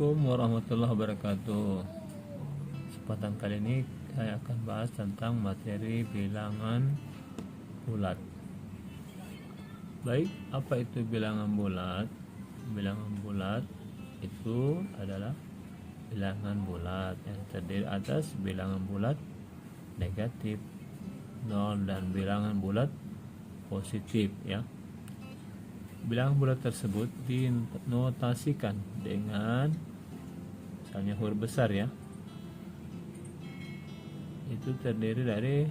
Assalamualaikum warahmatullahi wabarakatuh. Kesempatan kali ini saya akan bahas tentang materi bilangan bulat. Baik, apa itu bilangan bulat? Bilangan bulat itu adalah bilangan bulat yang terdiri atas bilangan bulat negatif, 0, dan bilangan bulat positif, ya. Bilangan bulat tersebut dinotasikan dengan misalnya huruf besar, ya. Itu terdiri dari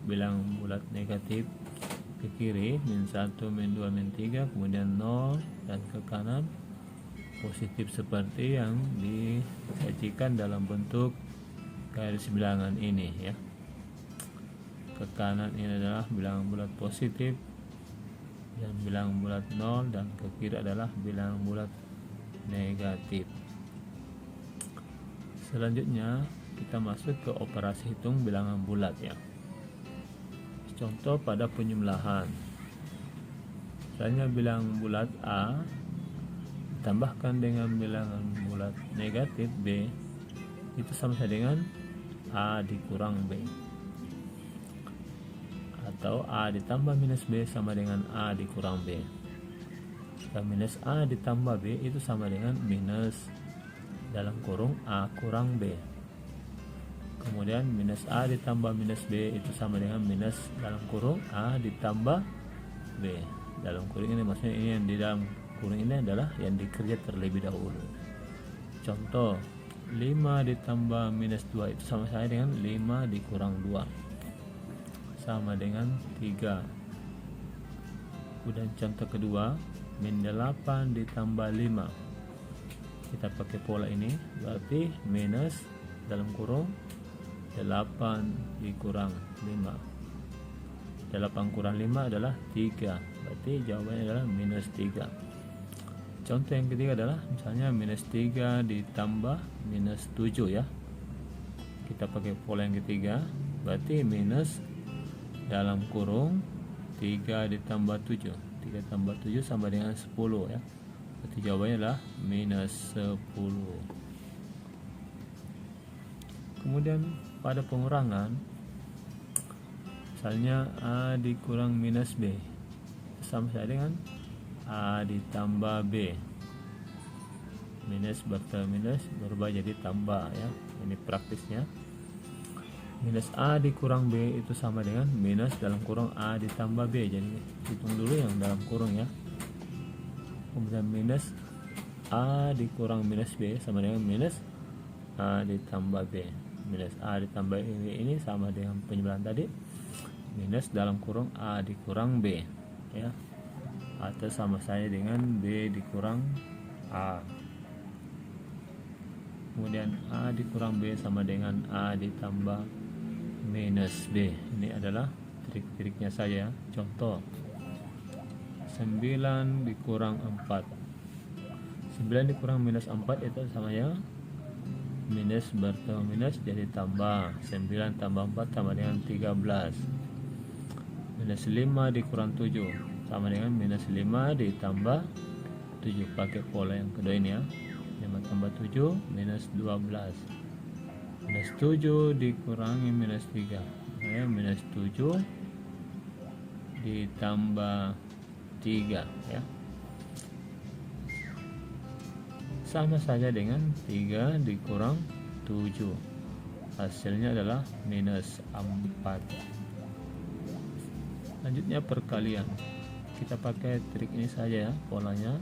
bilangan bulat negatif ke kiri min 1, min 2, min 3, kemudian 0, dan ke kanan positif seperti yang disajikan dalam bentuk garis bilangan ini, ya. Ke kanan ini adalah bilangan bulat positif dan bilangan bulat 0, dan ke kiri adalah bilangan bulat negatif. Selanjutnya kita masuk ke operasi hitung bilangan bulat, ya. Contoh pada penjumlahan, misalnya bilangan bulat A ditambahkan dengan bilangan bulat negatif B, itu sama saja dengan A dikurang B, atau A ditambah minus B sama dengan A dikurang B. Jika minus A ditambah B itu sama dengan minus dalam kurung A kurang B. Kemudian minus A ditambah minus B itu sama dengan minus dalam kurung A ditambah B. Dalam kurung ini maksudnya ini yang di dalam kurung ini adalah yang dikerja terlebih dahulu. Contoh, 5 ditambah minus 2 itu sama saja dengan 5 dikurang 2, sama dengan 3. Kemudian contoh kedua, min 8 ditambah 5. Kita pakai pola ini, berarti minus dalam kurung 8 dikurang 5. 8 kurang 5 adalah 3, berarti jawabannya adalah minus 3. Contoh yang ketiga adalah misalnya minus 3 ditambah minus 7, ya. Kita pakai pola yang ketiga, berarti minus dalam kurung 3 ditambah 7. 3 tambah 7 sama dengan 10, ya. Berarti jawabannya adalah minus 10. Kemudian pada pengurangan, misalnya A dikurang minus B sama saja dengan A ditambah B. Minus bertambah minus berubah jadi tambah, ya. Ini praktisnya. Minus A dikurang B itu sama dengan minus dalam kurung A ditambah B. Jadi hitung dulu yang dalam kurung, ya. Kemudian minus A dikurang minus B sama dengan minus A ditambah B. Minus A ditambah ini sama dengan penjumlahan tadi, minus dalam kurung A dikurang B, ya, atau sama saja dengan B dikurang A. Kemudian A dikurang B sama dengan A ditambah minus B. Ini adalah trik-triknya saja. Contoh, 9 dikurang 4. 9 dikurang minus 4 itu sama ya, minus bertemu minus jadi tambah. 9 tambah 4 sama dengan 13. Minus 5 dikurang 7 sama dengan minus 5 ditambah 7. Pakai pola yang kedua ini, ya. 5 tambah 7 minus 12. Minus 7 dikurangi minus 3, ya, minus 7 ditambah 3, ya. Sama saja dengan 3 dikurang 7. Hasilnya adalah minus 4. Lanjutnya perkalian. Kita pakai trik ini saja, ya, polanya.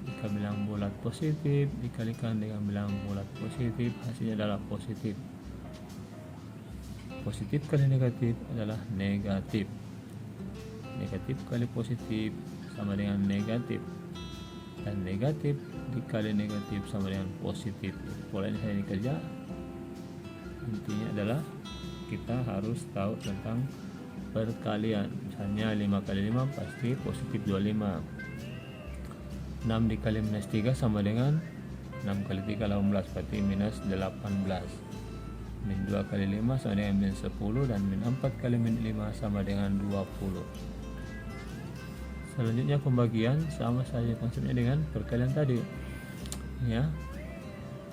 Jika bilangan bulat positif dikalikan dengan bilangan bulat positif, hasilnya adalah positif. Positif kali negatif adalah negatif. Negatif kali positif sama dengan negatif, dan negatif dikali negatif sama dengan positif. Pola ini saya kerja. Intinya adalah kita harus tahu tentang perkalian. Misalnya 5 kali 5 pasti positif 25. 6 dikali minus 3 sama dengan 6 kali 3 18, berarti minus 18. Min 2 kali 5 sama dengan min 10, dan min 4 kali min 5 sama dengan 20. Selanjutnya pembagian, sama saja konsepnya dengan perkalian tadi. ya,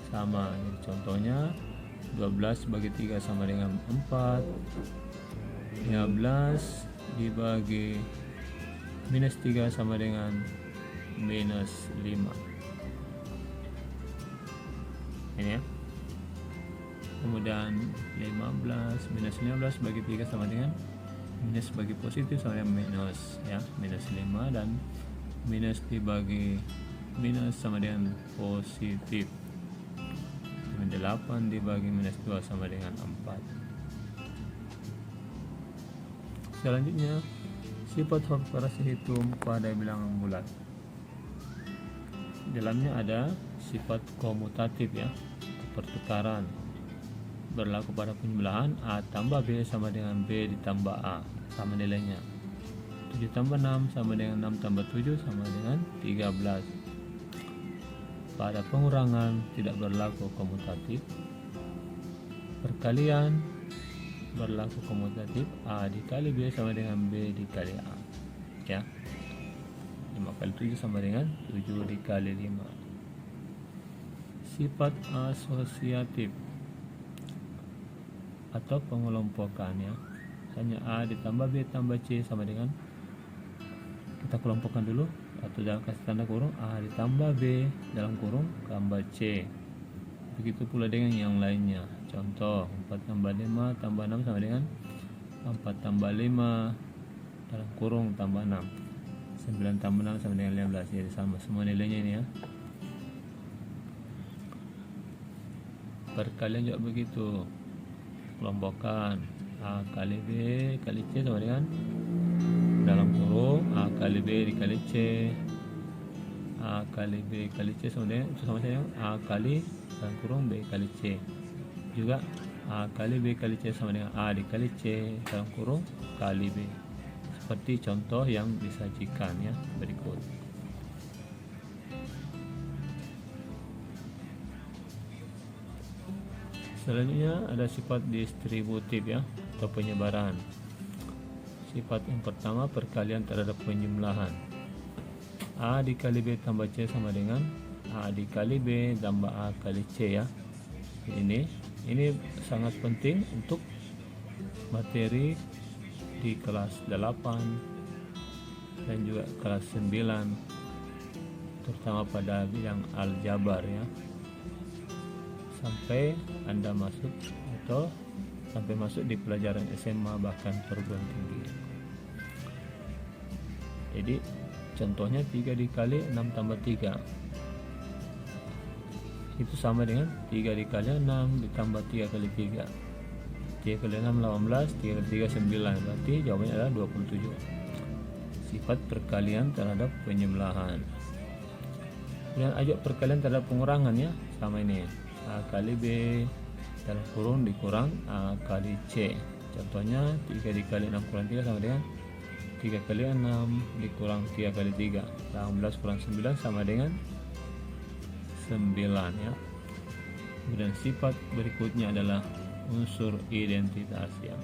sama. Jadi contohnya 12 bagi 3 sama dengan 4, 15 dibagi minus 3 sama dengan minus 5. Ini ya. Kemudian 15 minus 15 bagi 3 sama dengan minus bagi positif sama dengan minus, ya, minus 5, dan minus dibagi minus sama dengan positif. 8 dibagi minus 2 sama dengan 4. Selanjutnya, sifat operasi hitung pada bilangan bulat. Di dalamnya ada sifat komutatif, ya, pertukaran. Berlaku pada penjumlahan A tambah B sama dengan B ditambah A, sama nilainya. 7 tambah 6 sama dengan 6 tambah 7 sama dengan 13. Pada pengurangan tidak berlaku komutatif. Perkalian berlaku komutatif. A dikali B sama dengan B dikali A, ya. 5 kali 7 sama dengan 7 dikali 5. Sifat asosiatif atau pengelompokan, ya. Misalnya A ditambah B tambah C sama dengan, kita kelompokkan dulu atau dalam kasih tanda kurung, A ditambah B dalam kurung tambah C. Begitu pula dengan yang lainnya. Contoh 4 tambah 5 tambah 6 sama dengan 4 tambah 5 dalam kurung tambah 6. 9 tambah 6 sama dengan 15. Jadi sama semua nilainya ini, ya. Perkalian juga begitu. Kelompokkan A kali B kali C sama dengan dalam kurung A kali B dikali C, A kali B kali C sama dengan, itu sama saja A kali dalam kurung B kali C. Juga A kali B kali C sama dengan A dikali C dalam kurung kali B. Seperti contoh yang disajikan, ya, berikut. Selanjutnya ada sifat distributif, ya, atau penyebaran. Sifat yang pertama, perkalian terhadap penjumlahan. A dikali B tambah C sama dengan A dikali B tambah A kali C, ya. Ini sangat penting untuk materi di kelas 8 dan juga kelas 9, terutama pada bidang aljabar, ya. Sampai Anda masuk atau sampai masuk di pelajaran SMA bahkan perguruan tinggi. Jadi contohnya 3 dikali 6 tambah 3 itu sama dengan 3 dikali 6 ditambah 3 kali 3. 3 kali 6 18, 3 kali 3 9, berarti jawabannya adalah 27. Sifat perkalian terhadap penjumlahan. Kemudian ajak perkalian terhadap pengurangan, ya, sama ini, A kali B dalam kurung dikurang A kali C. Contohnya 3 dikali 6 kurang 3 sama dengan 3 kali 6 dikurang 3 kali 3. 18 kurang 9 sama dengan 9, ya. Kemudian sifat berikutnya adalah unsur identitas, ya.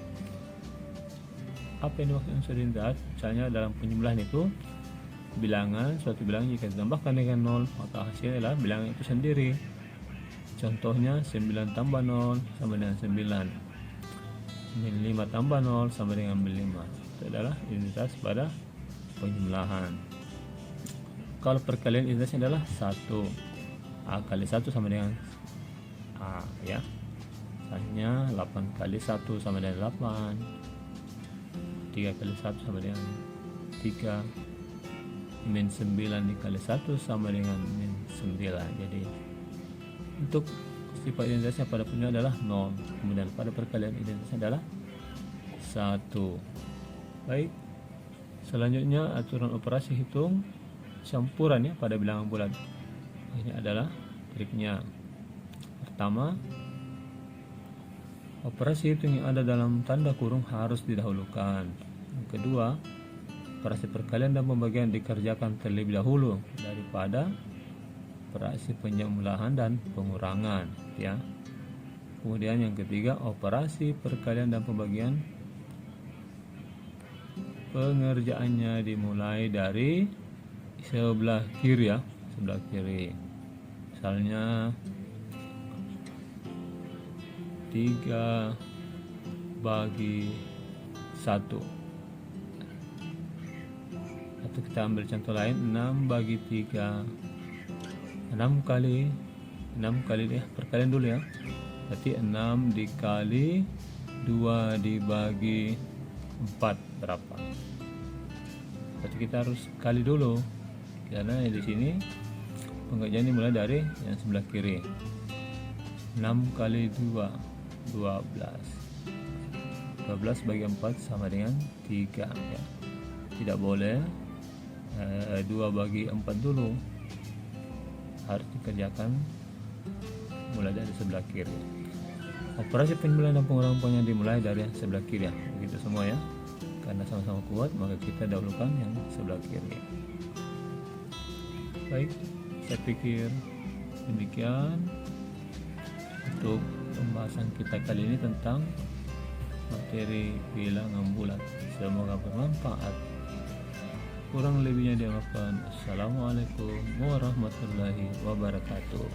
Apa yang dimaksud unsur identitas? Misalnya dalam penjumlahan itu bilangan, suatu bilangan jika ditambahkan dengan 0 maka hasilnya adalah bilangan itu sendiri. Contohnya 9 tambah 0 sama dengan 9, min 5 tambah 0 sama dengan min 5. Itu adalah identitas pada penjumlahan. Kalau perkalian identitasnya adalah 1, A kali 1 sama dengan A, ya. Misalnya 8 kali 1 sama dengan 8, 3 kali 1 sama dengan 3, min 9 dikali 1 sama dengan min 9. Jadi untuk sifat identitasnya pada penjumlahan adalah 0, kemudian pada perkalian identitasnya adalah 1. Baik, selanjutnya aturan operasi hitung campuran, ya, pada bilangan bulat. Ini adalah triknya. Pertama, operasi hitung yang ada dalam tanda kurung harus didahulukan. Yang kedua, operasi perkalian dan pembagian dikerjakan terlebih dahulu daripada operasi penjumlahan dan pengurangan, ya. Kemudian yang ketiga, operasi perkalian dan pembagian pengerjaannya dimulai dari sebelah kiri, ya, sebelah kiri. misalnya 3 bagi 1, atau kita ambil contoh lain 6 bagi 3, 6 kali deh, perkalian dulu ya, berarti 6 dikali 2 dibagi 4 berapa? Berarti kita harus kali dulu, karena di sini pengerjaan dimulai dari yang sebelah kiri. 6 kali 2 12 bagi 4 sama dengan 3 ya. Tidak boleh 2 bagi 4 dulu, harus dikerjakan mulai dari sebelah kiri. Operasi penjumlahan dan pengurangan poinnya dimulai dari yang sebelah kiri ya. Begitu semua ya. Karena sama-sama kuat, maka kita dahulukan yang sebelah kiri. Baik, saya pikir demikian untuk pembahasan kita kali ini tentang materi bilangan bulat. Semoga bermanfaat. Kurang lebihnya dimaafkan. Assalamualaikum warahmatullahi wabarakatuh.